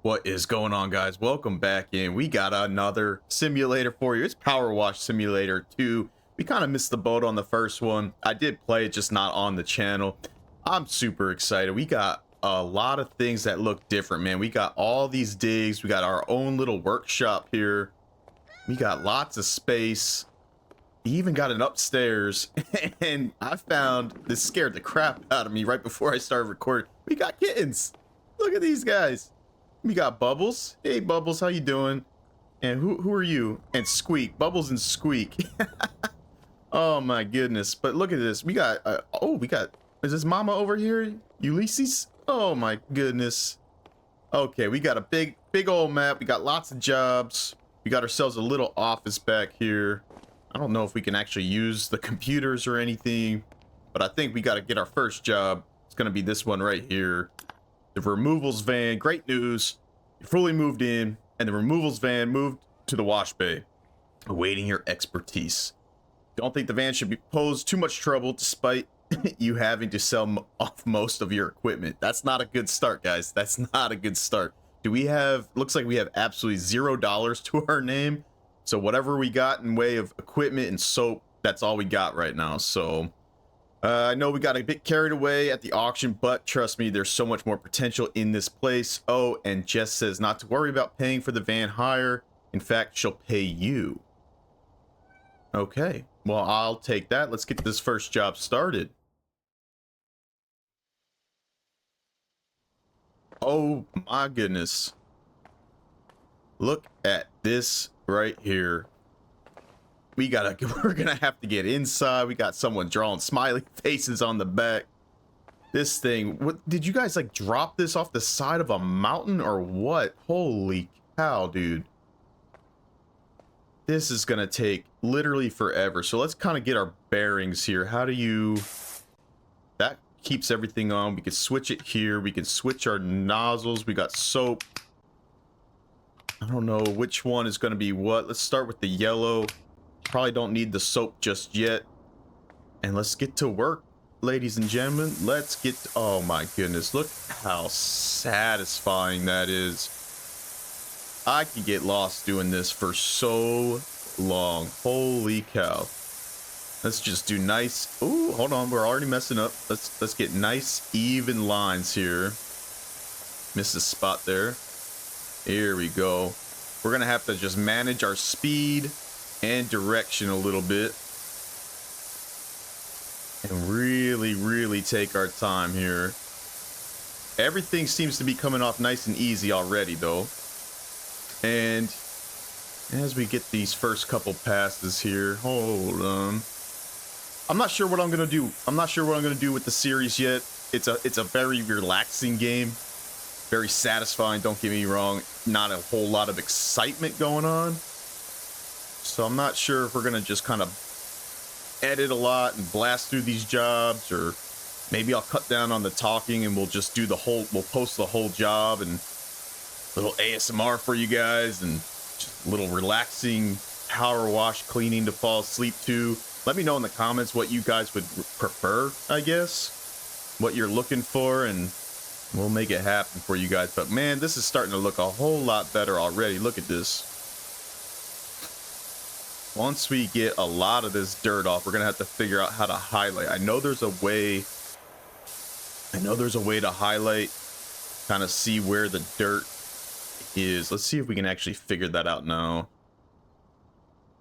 What is going on, guys? Welcome back in. We got another simulator for you. It's PowerWash Simulator 2. We kind of missed the boat on the first one. I did play it, just not on the channel. I'm super excited. We got a lot of things that look different, man. We got all these digs. We got our own little workshop here. We got lots of space. We even got an upstairs. And I found this scared the crap out of me right before I started recording. We got kittens. Look at these guys. We got Bubbles. Hey, Bubbles, how you doing? And who are you? And Squeak. Bubbles and Squeak. Oh, my goodness. But look at this. We got... Is this Mama over here? Ulysses? Oh, my goodness. Okay, we got a big old map. We got lots of jobs. We got ourselves a little office back here. I don't know if we can actually use the computers or anything, but I think we got to get our first job. It's going to be this one right here. The removals van. Great news. You fully moved in, and the removals van moved to the wash bay, awaiting your expertise. Don't think the van should be pose too much trouble despite you having to sell off most of your equipment. That's not a good start, guys. That's not a good start. Do we have... Looks like we have absolutely $0 to our name. So whatever we got in way of equipment and soap, that's all we got right now. So... I know we got a bit carried away at the auction, but trust me, there's so much more potential in this place. Oh, and Jess says not to worry about paying for the van hire. In fact, she'll pay you. Okay, well, I'll take that. Let's get this first job started. Oh my goodness. Look at this right here. We're gonna have to get inside. We got someone drawing smiley faces on the back. This thing, what did you guys like drop this off the side of a mountain or what? Holy cow, dude. This is gonna take literally forever. So let's kind of get our bearings here. How do you... That keeps everything on. We can switch it here. We can switch our nozzles. We got soap. I don't know which one is gonna be what. Let's start with the yellow. Probably don't need the soap just yet. And let's get to work, ladies and gentlemen. Let's get to, oh my goodness, look how satisfying that is. I could get lost doing this for so long. Holy cow. Let's just do nice. Ooh, hold on, we're already messing up. Let's get nice even lines here. Missed a spot there. Here we go. We're gonna have to just manage our speed and direction a little bit and really take our time here. Everything seems to be coming off nice and easy already though, and as we get these first couple passes here, hold on, I'm not sure what I'm gonna do. I'm not sure what I'm gonna do with the series yet. It's a very relaxing game, very satisfying, don't get me wrong. Not a whole lot of excitement going on. So I'm not sure if we're going to just kind of edit a lot and blast through these jobs, or maybe I'll cut down on the talking and we'll just do we'll post the whole job and a little ASMR for you guys and just a little relaxing power wash cleaning to fall asleep to. Let me know in the comments what you guys would prefer, I guess, what you're looking for, and we'll make it happen for you guys. But man, this is starting to look a whole lot better already. Look at this. Once we get a lot of this dirt off, we're gonna have to figure out how to highlight. I know there's a way to highlight, kind of see where the dirt is. Let's see if we can actually figure that out now.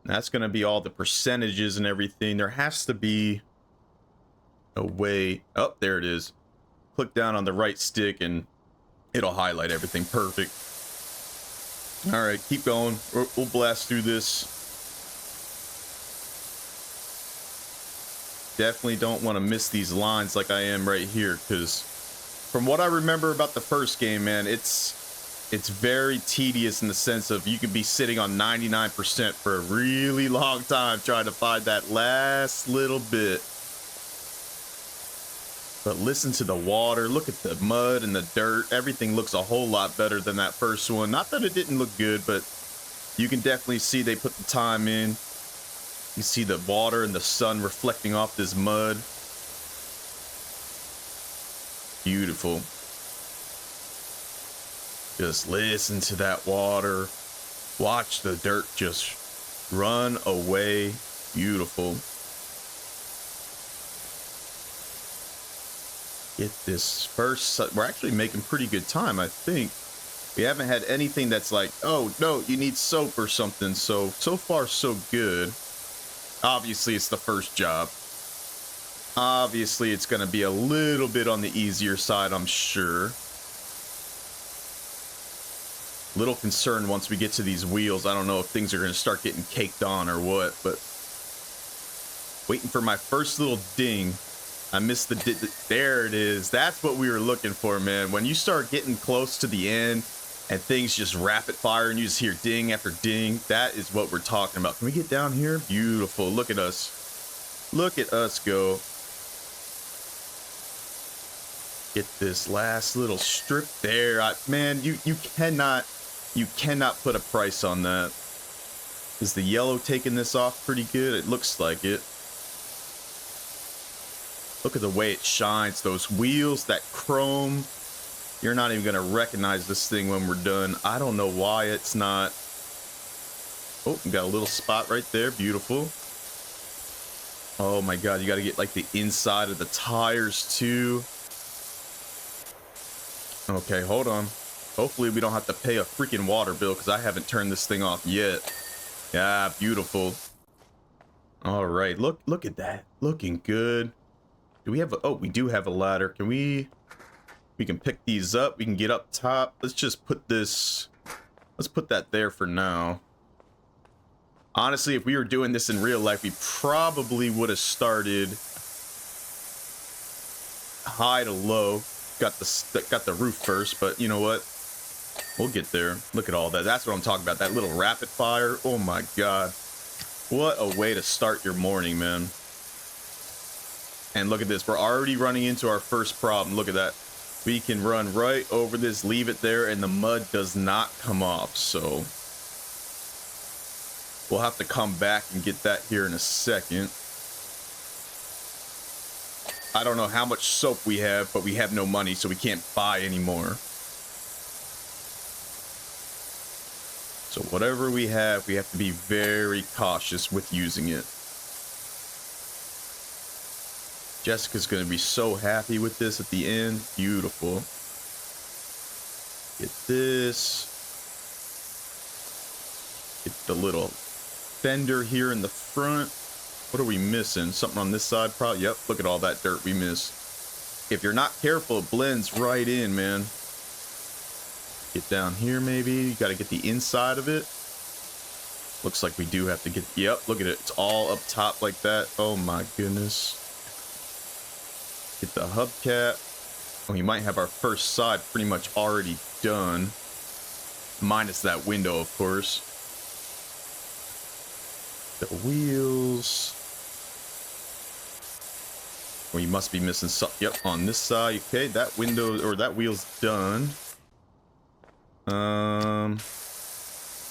That's gonna be all the percentages and everything. There has to be a way. Oh, there it is. Click down on the right stick and it'll highlight everything. Perfect. All right, keep going. We'll blast through this. Definitely don't want to miss these lines like I am right here, because from what I remember about the first game, man, it's very tedious in the sense of you could be sitting on 99% for a really long time trying to find that last little bit. But listen to the water, look at the mud and the dirt. Everything looks a whole lot better than that first one. Not that it didn't look good, but you can definitely see they put the time in. You see the water and the sun reflecting off this mud. Beautiful. Just listen to that water. Watch the dirt just run away. Beautiful. Get this first. We're actually making pretty good time, I think. We haven't had anything that's like, oh, no, you need soap or something. So far, so good. Obviously, it's the first job. Obviously, it's going to be a little bit on the easier side, I'm sure. Little concerned once we get to these wheels. I don't know if things are going to start getting caked on or what, but waiting for my first little ding. I missed the there it is. That's what we were looking for, man. When you start getting close to the end and things just rapid fire and you just hear ding after ding, that is what we're talking about. Can we get down here? Beautiful. Look at us. Look at us go. Get this last little strip there. Man, you cannot put a price on that. Is the yellow taking this off pretty good? It looks like it. Look at the way it shines. Those wheels, that chrome. You're not even gonna recognize this thing when we're done. I don't know why it's not. Oh, we got a little spot right there. Beautiful. Oh my God, you gotta get like the inside of the tires too. Okay, hold on. Hopefully we don't have to pay a freaking water bill because I haven't turned this thing off yet. Yeah, beautiful. All right, look at that. Looking good. Do we have oh, we do have a ladder. Can we can pick these up. We can get up top. Let's just put this, let's put that there for now. Honestly, if we were doing this in real life, we probably would have started high to low. Got the roof first, but you know what? We'll get there. Look at all that. That's what I'm talking about. That little rapid fire. Oh my God. What a way to start your morning, man. And look at this. We're already running into our first problem. Look at that. We can run right over this, leave it there, and the mud does not come off. So we'll have to come back and get that here in a second. I don't know how much soap we have, but we have no money, so we can't buy anymore. So whatever we have to be very cautious with using it. Jessica's going to be so happy with this at the end. Beautiful. Get this. Get the little fender here in the front. What are we missing? Something on this side probably. Yep, look at all that dirt we missed. If you're not careful, it blends right in, man. Get down here maybe. You got to get the inside of it. Looks like we do have to get, yep, look at it. It's all up top like that. Oh my goodness. Get the hubcap. We might have our first side pretty much already done. Minus that window, of course. The wheels. We must be missing some. Yep, on this side. Okay, that window or that wheel's done. We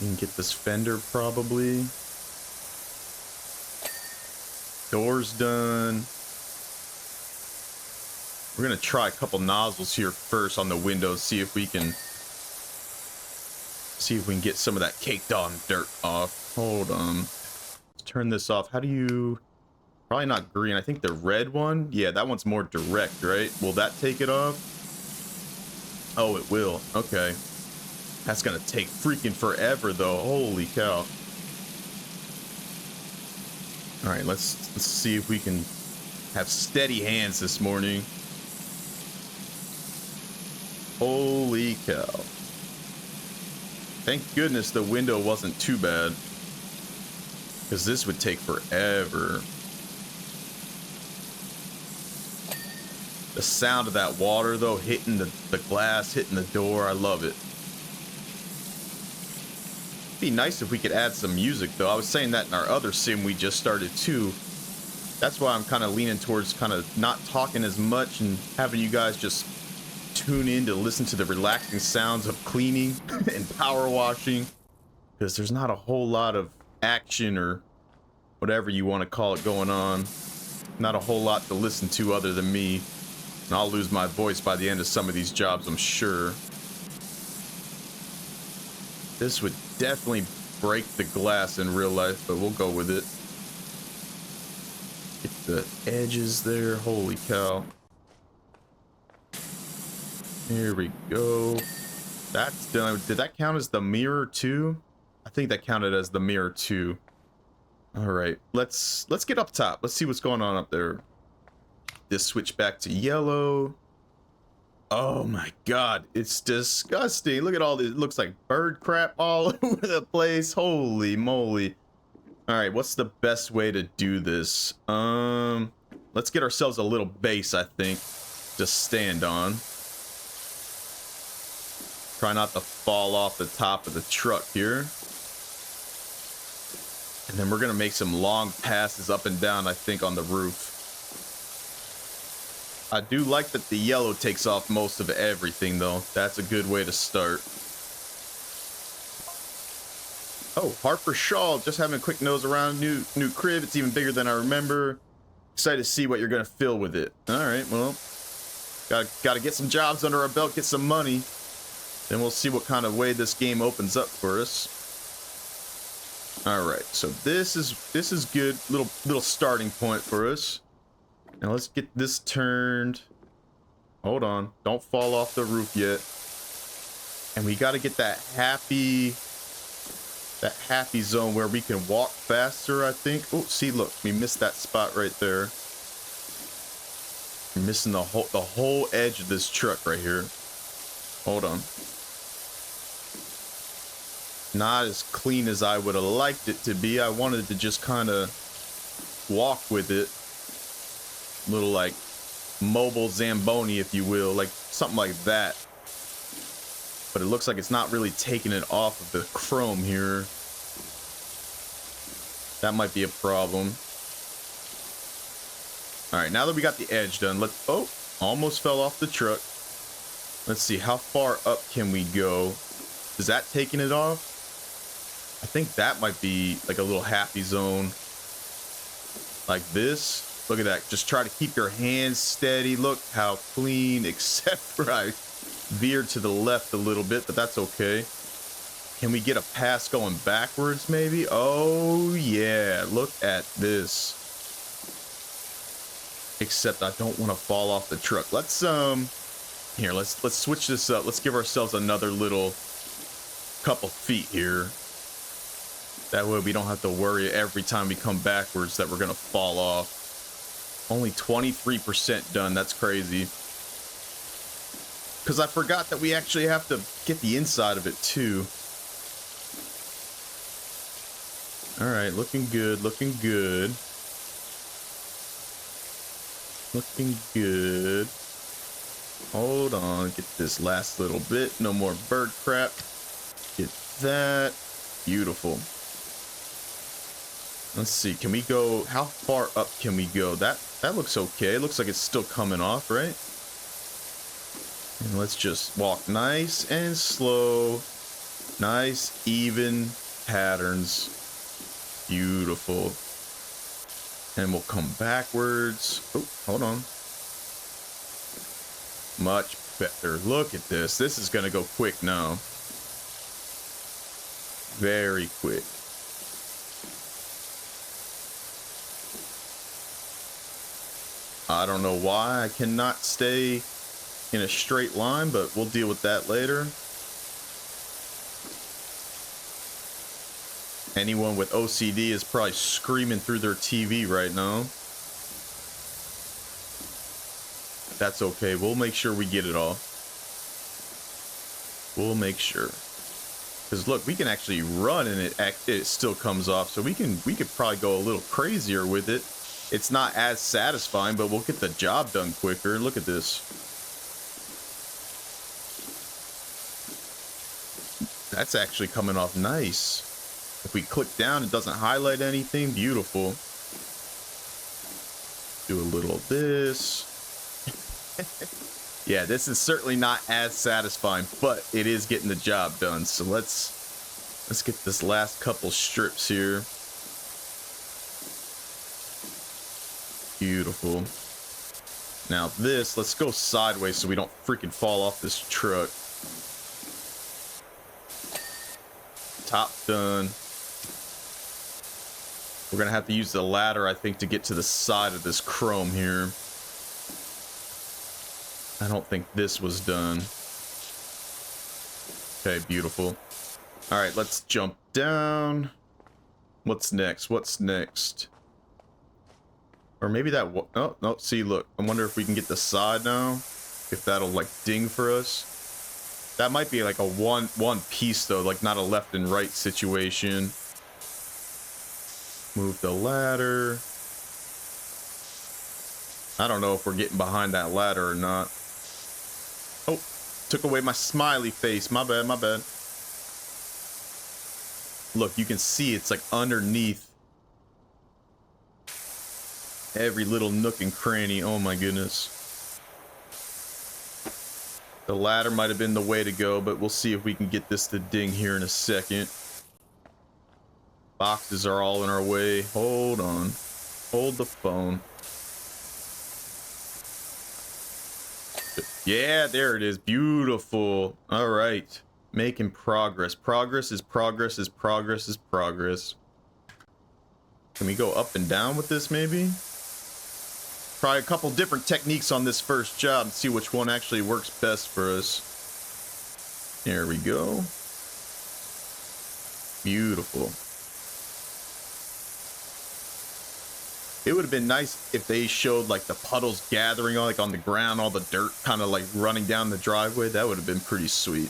can get this fender probably. Doors done. We're gonna try a couple nozzles here first on the windows, see if we can get some of that caked on dirt off. Hold on. Let's turn this off. How do you? Probably not green. I think the red one. Yeah, that one's more direct, right? Will that take it off? Oh, it will. Okay. That's gonna take freaking forever though. Holy cow. All right, let's see if we can have steady hands this morning. Holy cow. Thank goodness the window wasn't too bad, because this would take forever. The sound of that water though, hitting the glass, hitting the door, I love it. It'd be nice if we could add some music though. I was saying that in our other sim we just started too. That's why I'm kind of leaning towards kind of not talking as much and having you guys just tune in to listen to the relaxing sounds of cleaning and power washing, because there's not a whole lot of action or whatever you want to call it going on. Not a whole lot to listen to other than me, and I'll lose my voice by the end of some of these jobs, I'm sure. This would definitely break the glass in real life, but we'll go with it. Get the edges there. Holy cow. Here we go. That's done. Did that count as the mirror too? I think that counted as the mirror too. All right, let's get up top. Let's see what's going on up there. This switch back to yellow. Oh my god, it's disgusting. Look at all this. It looks like bird crap all over the place. Holy moly. All right, what's the best way to do this? Let's get ourselves a little base, I think, to stand on. Try not to fall off the top of the truck here. And then we're gonna make some long passes up and down, I think, on the roof. I do like that the yellow takes off most of everything, though. That's a good way to start. Oh, Harper Shaw, just having a quick nose around. New crib. It's even bigger than I remember. Excited to see what you're gonna fill with it. All right, well, gotta get some jobs under our belt, get some money. Then we'll see what kind of way this game opens up for us. All right, so this is good. Little starting point for us. Now let's get this turned. Hold on, don't fall off the roof yet. And we got to get that happy zone where we can walk faster, I think. Oh, see, look, we missed that spot right there. We're missing the whole edge of this truck right here. Hold on. Not as clean as I would have liked it to be. I wanted to just kind of walk with it. Little like mobile Zamboni, if you will, like something like that. But it looks like it's not really taking it off of the chrome here. That might be a problem. All right, now that we got the edge done, almost fell off the truck. Let's see, how far up can we go? Is that taking it off? I think that might be like a little happy zone. Like this. Look at that. Just try to keep your hands steady. Look how clean, except for I veered to the left a little bit, but that's okay. Can we get a pass going backwards maybe? Oh yeah, look at this. Except I don't want to fall off the truck. Let's here, let's switch this up. Let's give ourselves another little couple feet here. That way we don't have to worry every time we come backwards that we're gonna fall off. Only 23% done. That's crazy. Because I forgot that we actually have to get the inside of it too. All right, looking good, looking good. Looking good. Hold on, get this last little bit. No more bird crap. Get that. Beautiful. Let's see, can we go, how far up can we go? That looks okay. It looks like it's still coming off, right? And let's just walk nice and slow. Nice, even patterns. Beautiful. And we'll come backwards. Oh, hold on. Much better. Look at this. This is gonna go quick now. Very quick. I don't know why I cannot stay in a straight line, but we'll deal with that later. Anyone with OCD is probably screaming through their TV right now. That's okay. We'll make sure we get it all. We'll make sure. Because look, we can actually run and it still comes off. So we could probably go a little crazier with it. It's not as satisfying, but we'll get the job done quicker. Look at this. That's actually coming off nice. If we click down, it doesn't highlight anything. Beautiful. Do a little of this. Yeah, this is certainly not as satisfying, but it is getting the job done. So let's get this last couple strips here. Beautiful. Now this, let's go sideways so we don't freaking fall off this truck. top done. We're gonna have to use the ladder, I think, to get to the side of this chrome here. I don't think this was done. Okay, beautiful. All right, let's jump down. What's next? What's next? Or maybe that... Oh, no, see, look. I wonder if we can get the side now. If that'll, like, ding for us. That might be, like, a one piece, though. Like, not a left and right situation. Move the ladder. I don't know if we're getting behind that ladder or not. Oh, took away my smiley face. My bad, my bad. Look, you can see it's like underneath every little nook and cranny. Oh my goodness. The ladder might have been the way to go, but we'll see if we can get this to ding here in a second. Boxes are all in our way. Hold on. Hold the phone. Yeah, there it is. Beautiful. All right. Making progress. Progress is progress is progress is progress. Can we go up and down with this maybe? Try a couple different techniques on this first job and see which one actually works best for us. There we go. Beautiful. It would have been nice if they showed like the puddles gathering on, like on the ground, all the dirt kind of like running down the driveway. That would have been pretty sweet.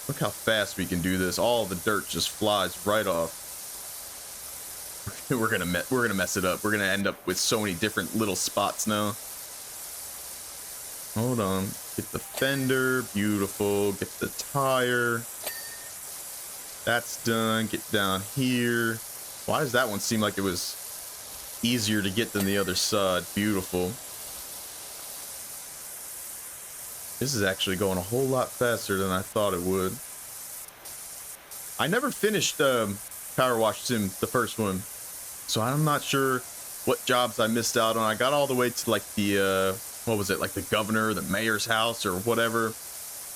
Look how fast we can do this. All the dirt just flies right off. We're gonna mess it up. We're gonna end up with so many different little spots now. Hold on. Get the fender. Beautiful. Get the tire. That's done. Get down here. Why does that one seem like it was easier to get than the other side? Beautiful. This is actually going a whole lot faster than I thought it would. I never finished PowerWash Sim, the first one, so I'm not sure what jobs I missed out on. I got all the way to like the what was it, like the governor, the mayor's house, or whatever.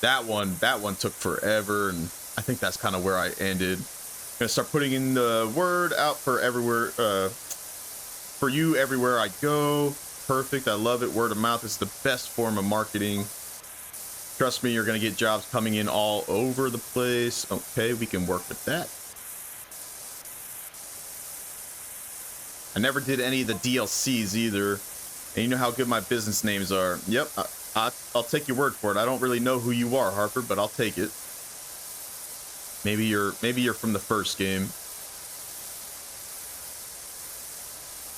That one took forever, and I think that's kind of where I ended. I'm gonna start putting in the word out for everywhere, for you everywhere I go. Perfect. I love it. Word of mouth is the best form of marketing. Trust me, you're gonna get jobs coming in all over the place. Okay, we can work with that. I never did any of the DLCs either, and you know how good my business names are. Yep, I'll take your word for it. I don't really know who you are, Harper, but I'll take it. Maybe you're from the first game.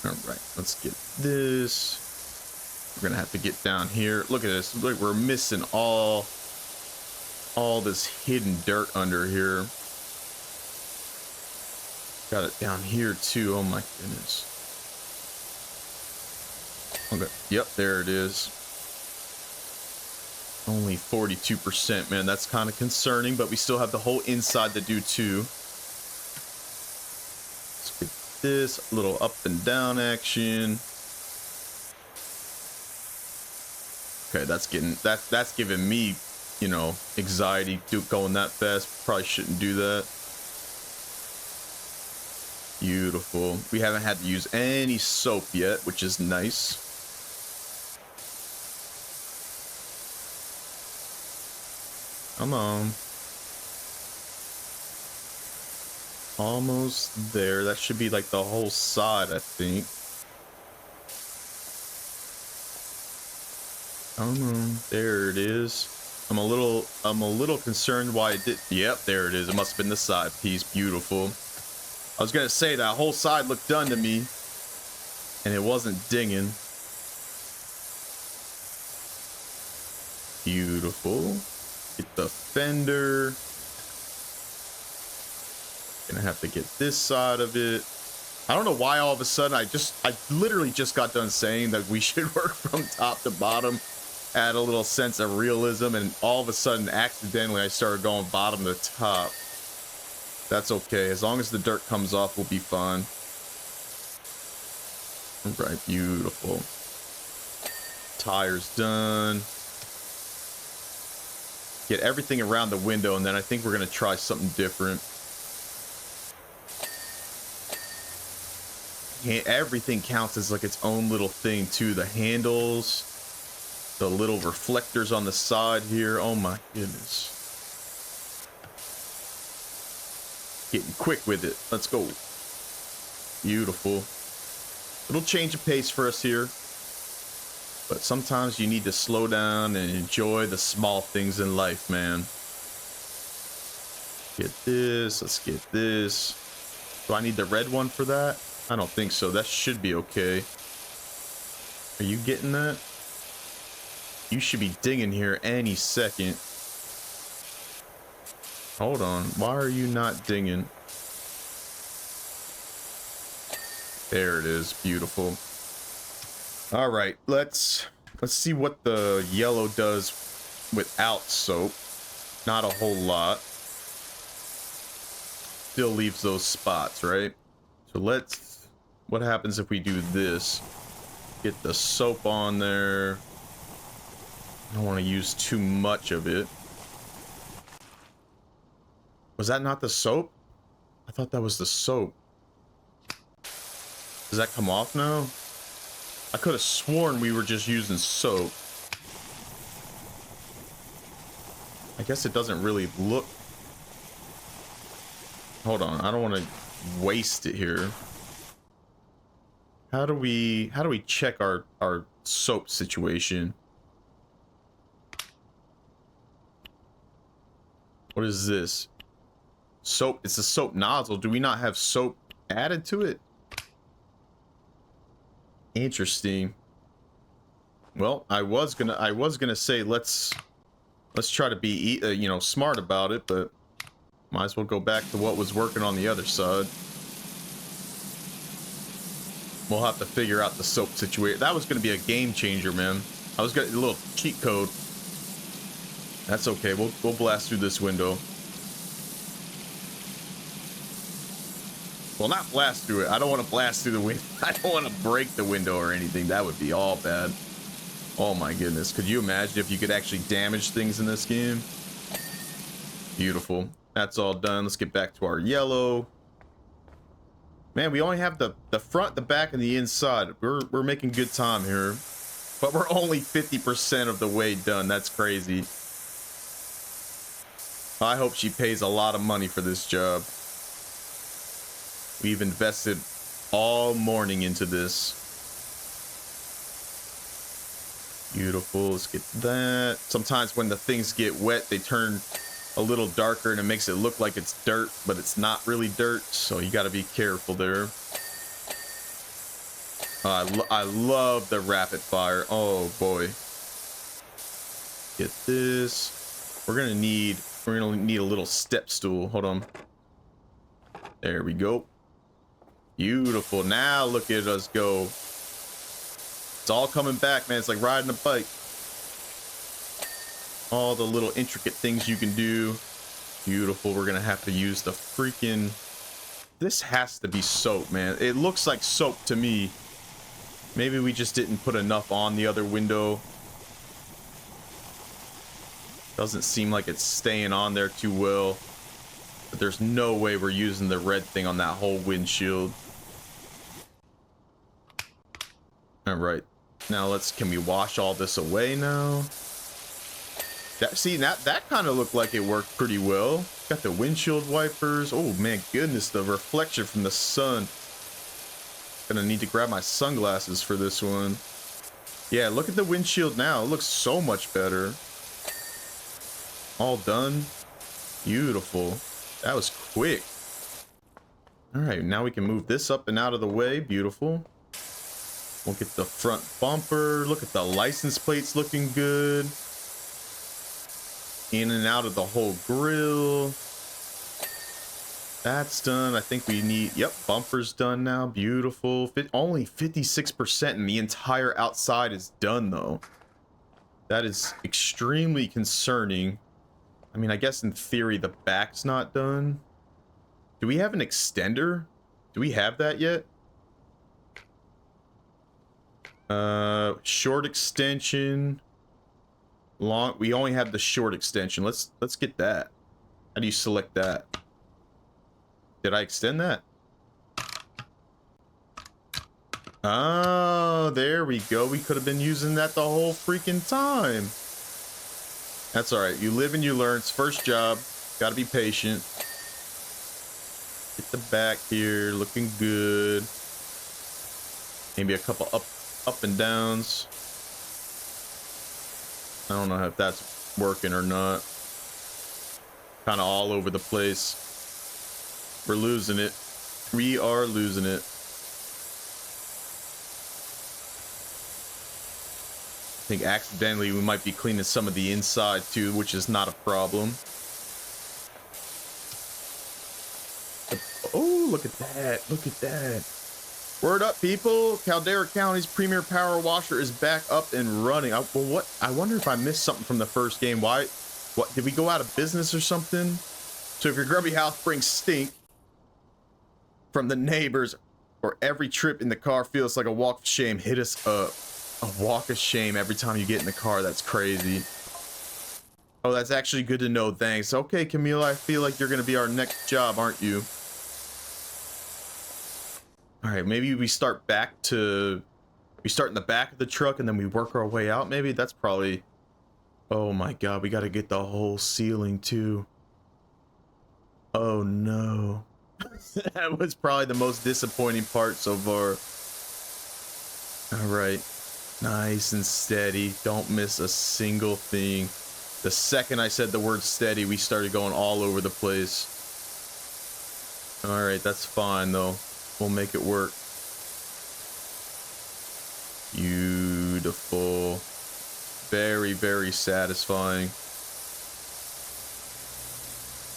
All right, let's get this. We're gonna have to get down here. Look at this. Look, we're missing all this hidden dirt under here. Got it down here too. Oh my goodness. Okay. Yep, there it is. Only 42%, man. That's kind of concerning, but we still have the whole inside to do too. Let's get this little up and down action. Okay, that's giving me, you know, anxiety going that fast. Probably shouldn't do that. Beautiful. We haven't had to use any soap yet, which is nice. Come on. Almost there. That should be like the whole side, I think. Come on. There it is. I'm a little concerned why it did. Yep, there it is. It must have been the side piece. Beautiful. I was gonna say that whole side looked done to me, and it wasn't dinging. Beautiful. Get the fender. Gonna have to get this side of it. I don't know why all of a sudden I literally just got done saying that we should work from top to bottom, add a little sense of realism, and all of a sudden accidentally I started going bottom to top. That's okay. As long as the dirt comes off, we'll be fine. All right, beautiful. Tires done. Get everything around the window, and then I think we're gonna try something different. Yeah, everything counts as like its own little thing too. The handles, the little reflectors on the side here. Oh my goodness. Getting quick with it. Let's go. Beautiful. Little change of pace for us here. But sometimes you need to slow down and enjoy the small things in life, man. Get this. Let's get this. Do I need the red one for that? I don't think so. That should be okay. Are you getting that? You should be dinging here any second. Hold on. Why are you not dinging? There it is. Beautiful. All right, let's see what the yellow does without soap. Not a whole lot. Still leaves those spots, right? So what happens if we do this? Get the soap on there. I don't want to use too much of it. Was that not the soap? I thought that was the soap. Does that come off now? I could have sworn we were just using soap. I guess it doesn't really look... Hold on, I don't want to waste it here. How do we check our soap situation? What is this? Soap, it's a soap nozzle. Do we not have soap added to it? Interesting. Well, I was gonna say let's try to be you know, smart about it, but might as well go back to what was working on the other side. We'll have to figure out the soap situation. That was gonna be a game changer, man. I was getting a little cheat code. That's okay. We'll blast through this window. Well, not blast through it. I don't want to blast through the window. I don't want to break the window or anything. That would be all bad. Oh my goodness. Could you imagine if you could actually damage things in this game? Beautiful. That's all done. Let's get back to our yellow. Man, we only have the front, the back, and the inside. We're making good time here. But we're only 50% of the way done. That's crazy. I hope she pays a lot of money for this job. We've invested all morning into this. Beautiful. Let's get that. Sometimes when the things get wet, they turn a little darker and it makes it look like it's dirt, but it's not really dirt. So you got to be careful there. I love the rapid fire. Oh boy. Get this. We're gonna need a little step stool. Hold on. There we go. Beautiful. Now look at us go. It's all coming back, man. It's like riding a bike. All the little intricate things you can do. Beautiful. We're gonna have to use the freaking... This has to be soap, man. It looks like soap to me. Maybe we just didn't put enough on the other window. Doesn't seem like it's staying on there too well. But there's no way we're using the red thing on that whole windshield. All right. Now can we wash all this away now? That kind of looked like it worked pretty well. Got the windshield wipers. Oh man, goodness, the reflection from the sun. Gonna need to grab my sunglasses for this one. Yeah, look at the windshield now. It looks so much better. All done. Beautiful. That was quick. All right, now we can move this up and out of the way. Beautiful. We'll get the front bumper. Look at the license plates looking good. In and out of the whole grill. That's done. I think we need... Yep, bumper's done now. Beautiful. Only 56% and the entire outside is done, though. That is extremely concerning. I mean, I guess in theory the back's not done. Do we have an extender? Do we have that yet? Short extension. long. We only have the short extension. Let's get that. How do you select that? Did I extend that? Oh, there we go. We could have been using that the whole freaking time. That's all right. You live and you learn. It's first job. Got to be patient. Get the back here. Looking good. Maybe a couple up and downs. I don't know if that's working or not. Kind of all over the place. We're losing it. We are losing it. I think accidentally we might be cleaning some of the inside too, which is not a problem. Oh, look at that. Look at that. Word up, people. Caldera County's premier power washer is back up and running. Well, what? I wonder if I missed something from the first game. Why? What? Did we go out of business or something? So if your grubby house brings stink from the neighbors, or every trip in the car feels like a walk of shame, hit us up. A walk of shame every time you get in the car. That's crazy. Oh, that's actually good to know. Thanks. Okay, Camille, I feel like you're going to be our next job, aren't you? All right, maybe we start in the back of the truck and then we work our way out. Maybe that's probably... Oh my God, we got to get the whole ceiling too. Oh no. That was probably the most disappointing part so far. All right. Nice and steady. Don't miss a single thing. The second I said the word steady, we started going all over the place. All right, that's fine though. We'll make it work. Beautiful. Very, very satisfying.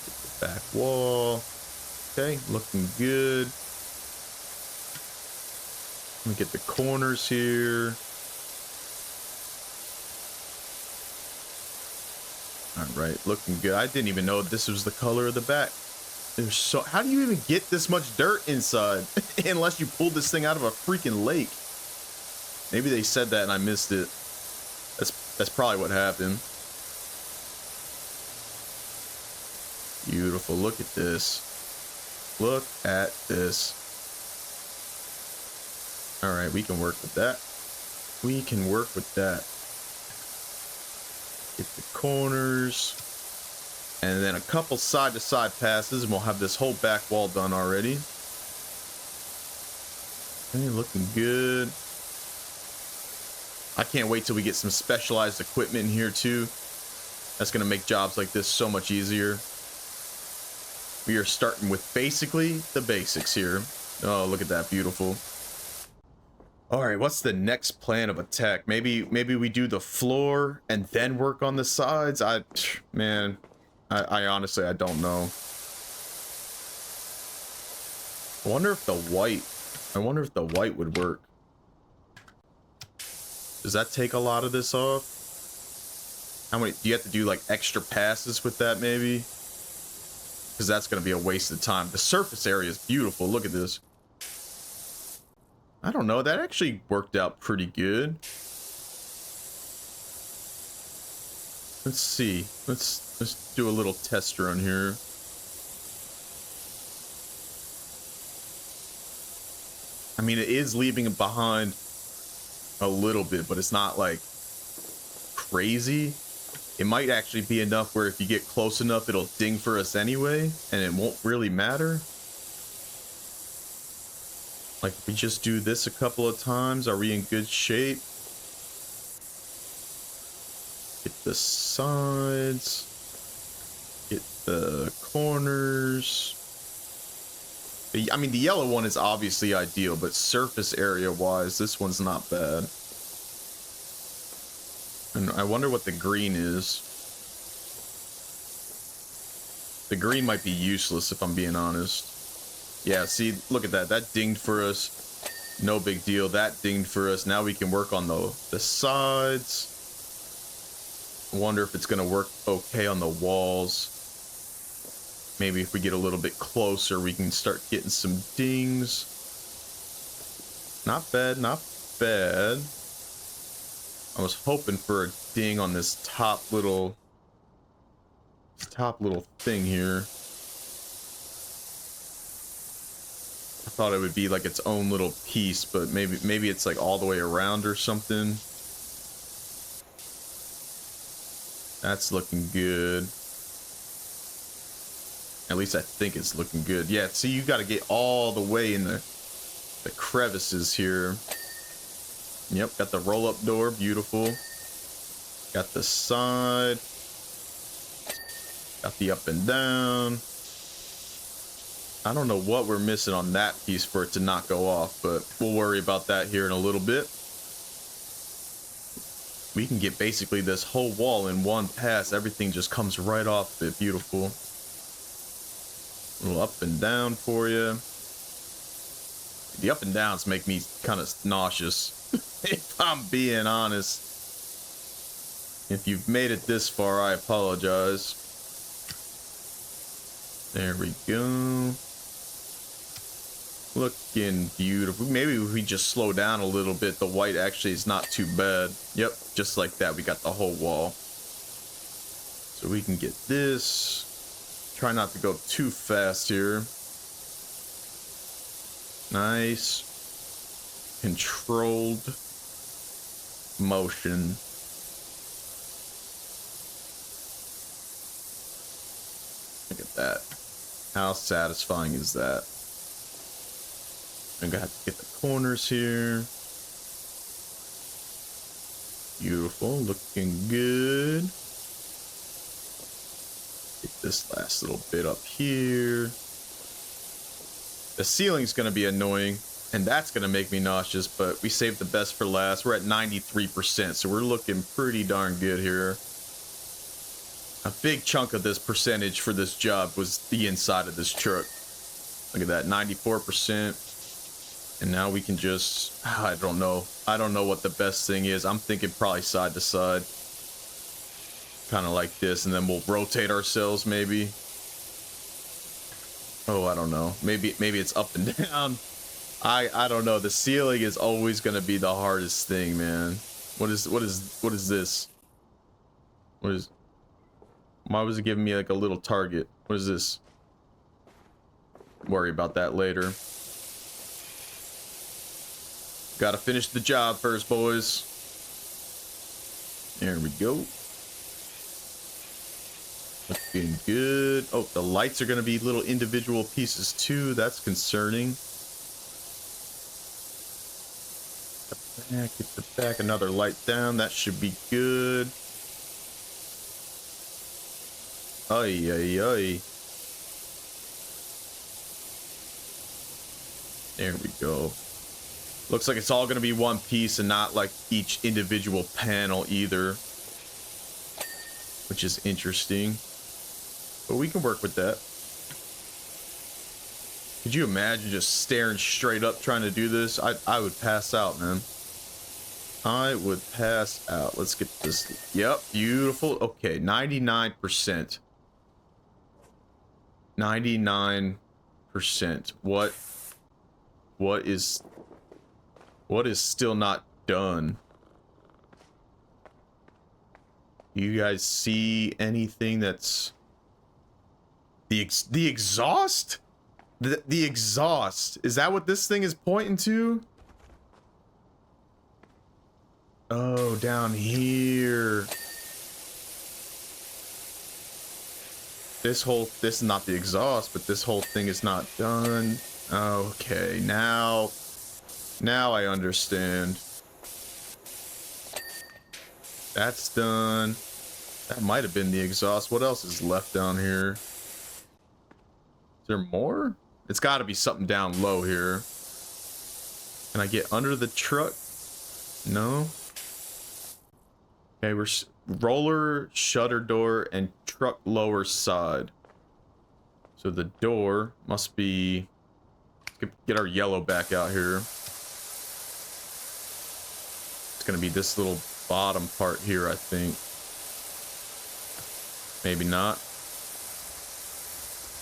Get the back wall. Okay, looking good. Let me get the corners here. All right, looking good. I didn't even know this was the color of the back. There's so... How do you even get this much dirt inside? Unless you pulled this thing out of a freaking lake. Maybe they said that and I missed it. That's probably what happened. Beautiful. Look at this. Look at this. All right, we can work with that. We can work with that. Get the corners. And then a couple side-to-side passes, and we'll have this whole back wall done already. Okay, looking good. I can't wait till we get some specialized equipment in here too. That's gonna make jobs like this so much easier. We are starting with basically the basics here. Oh, look at that, beautiful. All right, what's the next plan of attack? Maybe we do the floor and then work on the sides. I honestly, I don't know. I wonder if the white would work. Does that take a lot of this off? How many do you have to do, like extra passes with that maybe? Because that's going to be a waste of time. The surface area is beautiful. Look at this. I don't know. That actually worked out pretty good. Let's see. Let's do a little test run here. I mean, it is leaving it behind a little bit, but it's not like crazy. It might actually be enough where if you get close enough, it'll ding for us anyway, and it won't really matter. Like, if we just do this a couple of times, are we in good shape? Get the sides. Get the corners. I mean, the yellow one is obviously ideal, but surface area wise, this one's not bad. And I wonder what the green is. The green might be useless if I'm being honest. Yeah, see, look at that. That dinged for us. No big deal. That dinged for us. Now we can work on the sides. I wonder if it's going to work okay on the walls. Maybe if we get a little bit closer, we can start getting some dings. Not bad, not bad. I was hoping for a ding on this top little thing here. I thought it would be like its own little piece, but maybe it's like all the way around or something. That's looking good. At least I think it's looking good. Yeah, see, you got to get all the way in the crevices here. Yep, got the roll-up door, beautiful. Got the side. Got the up and down. I don't know what we're missing on that piece for it to not go off, but we'll worry about that here in a little bit. We can get basically this whole wall in one pass. Everything just comes right off it. Beautiful. A little up and down for you. The up and downs make me kind of nauseous, if I'm being honest. If you've made it this far, I apologize. There we go. Looking beautiful. Maybe if we just slow down a little bit, the white actually is not too bad. Yep, just like that, we got the whole wall. So we can get this. Try not to go too fast here. Nice. Controlled motion. Look at that. How satisfying is that? I'm gonna have to get the corners here. Beautiful, looking good. Get this last little bit up here. The ceiling's gonna be annoying, and that's gonna make me nauseous, but we saved the best for last. We're at 93%, so we're looking pretty darn good here. A big chunk of this percentage for this job was the inside of this truck. Look at that, 94%. And now we can just, I don't know what the best thing is. I'm thinking probably side to side. Kind of like this, and then we'll rotate ourselves maybe. Oh, I don't know. Maybe it's up and down. I don't know. The ceiling is always going to be the hardest thing, man. What is this? Why was it giving me like a little target? What is this? Worry about that later. Gotta finish the job first, boys. There we go. Looking good. Oh, the lights are gonna be little individual pieces too. That's concerning. Get the back, another light down. That should be good. Ay, ay, ay. There we go. Looks like it's all going to be one piece and not like each individual panel either. Which is interesting. But we can work with that. Could you imagine just staring straight up trying to do this? I would pass out, man. I would pass out. Let's get this. Yep, beautiful. Okay, 99%. 99%. What is still not done? You guys see anything that's the exhaust? The exhaust. Is that what this thing is pointing to? Oh, down here. This is not the exhaust, but this whole thing is not done. Okay, now I understand. That's done. That might have been the exhaust. What else is left down here? Is there more? It's got to be something down low here. Can I get under the truck? No. Okay, we're roller, shutter door, and truck lower side. So the door must be... Get our yellow back out here. It's gonna be this little bottom part here, I think. Maybe not.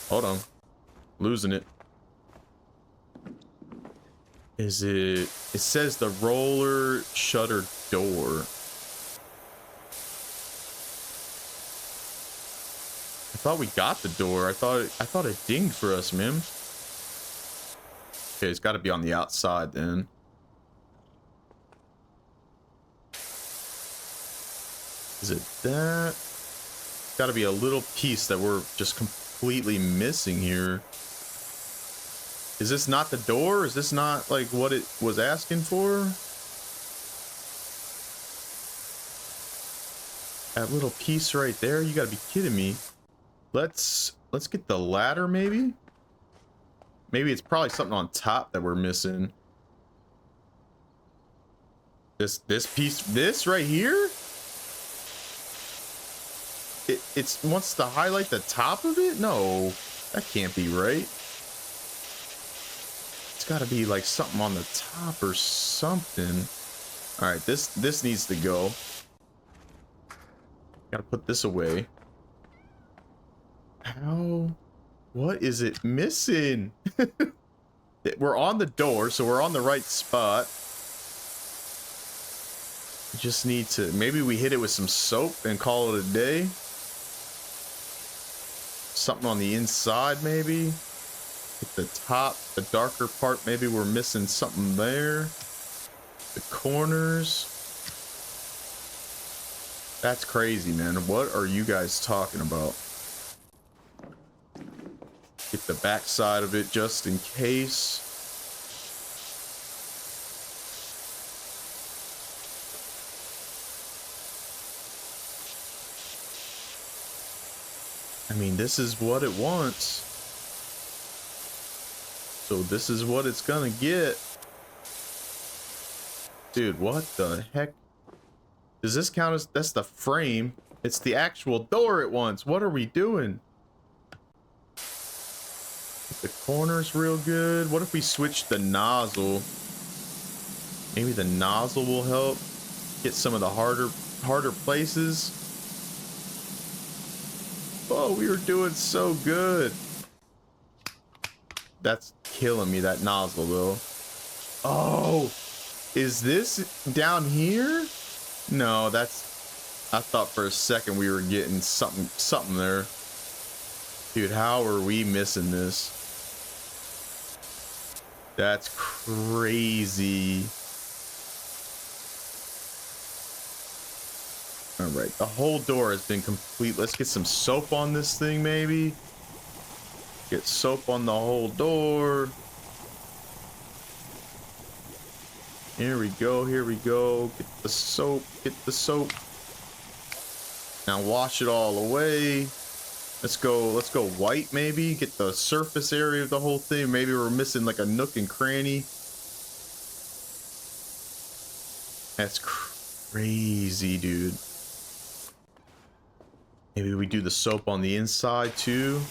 Hold on. Losing it. Is it... It says the roller shutter door. thought we got the door. I thought it dinged for us, man. Okay, it's got to be on the outside then. Is it that? Got to be a little piece that we're just completely missing here. Is this not the door? Is this not like what it was asking for? That little piece right there? You got to be kidding me. Let's get the ladder maybe. Maybe it's probably something on top that we're missing. This piece, this right here? It wants to highlight the top of it? No, that can't be right. It's got to be like something on the top or something. All right, this needs to go. Got to put this away. How? What is it missing? We're on the door, so we're on the right spot. We just need to, maybe we hit it with some soap and call it a day. Something on the inside, maybe. At the top, the darker part, maybe we're missing something there. The corners. That's crazy, man. What are you guys talking about? Get the back side of it just in case. I mean, this is what it wants. So this is what it's gonna get. Dude, what the heck? Does this count as, that's the frame? It's the actual door it wants. What are we doing? The corner's real good. What if we switch the nozzle? Maybe the nozzle will help get some of the harder places. Oh, we were doing so good. That's killing me, that nozzle though. Oh, is this down here? No, that's, I thought for a second we were getting something there. Dude, how are we missing this? That's crazy. All right, the whole door has been complete. Let's get some soap on this thing, maybe. Get soap on the whole door. Here we go, here we go. Get the soap, get the soap. Now wash it all away. Let's go white maybe. Get the surface area of the whole thing. Maybe we're missing like a nook and cranny. That's crazy, dude. Maybe we do the soap on the inside too.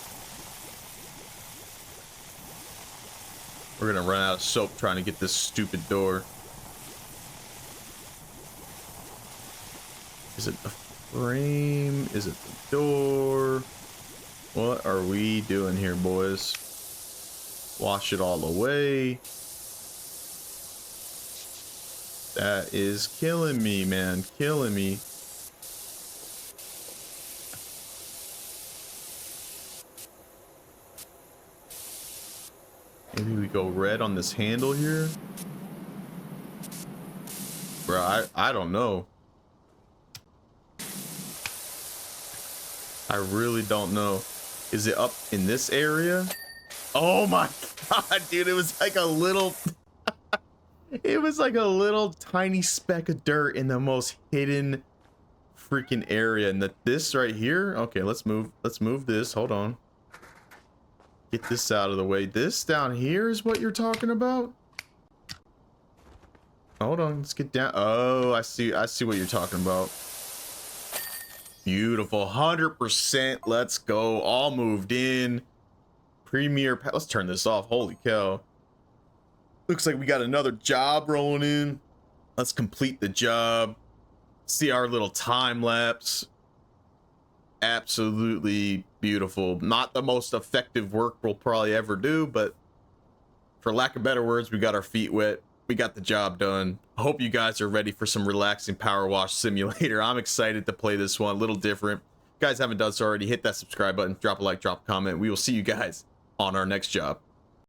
We're gonna run out of soap trying to get this stupid door. Is it the frame? Is it the door? What are we doing here, boys? Wash it all away. That is killing me, man. Killing me. Maybe we go red on this handle here. Bro, I don't know. I really don't know. Is it up in this area? Oh my god, dude, it was like a little it was like a little tiny speck of dirt in the most hidden freaking area. And this right here, okay, let's move this. Hold on, get this out of the way. This down here is what you're talking about. Hold on, let's get down. Oh, I see what you're talking about. Beautiful, 100%. Let's go. All moved in. Premier. Let's turn this off. Holy cow. Looks like we got another job rolling in. Let's complete the job. See our little time lapse. Absolutely beautiful. Not the most effective work we'll probably ever do, but for lack of better words, we got our feet wet. We got the job done. I hope you guys are ready for some relaxing power wash simulator. I'm excited to play this one, a little different. Guys, haven't done so already, hit that subscribe button, drop a like, drop a comment. We will see you guys on our next job.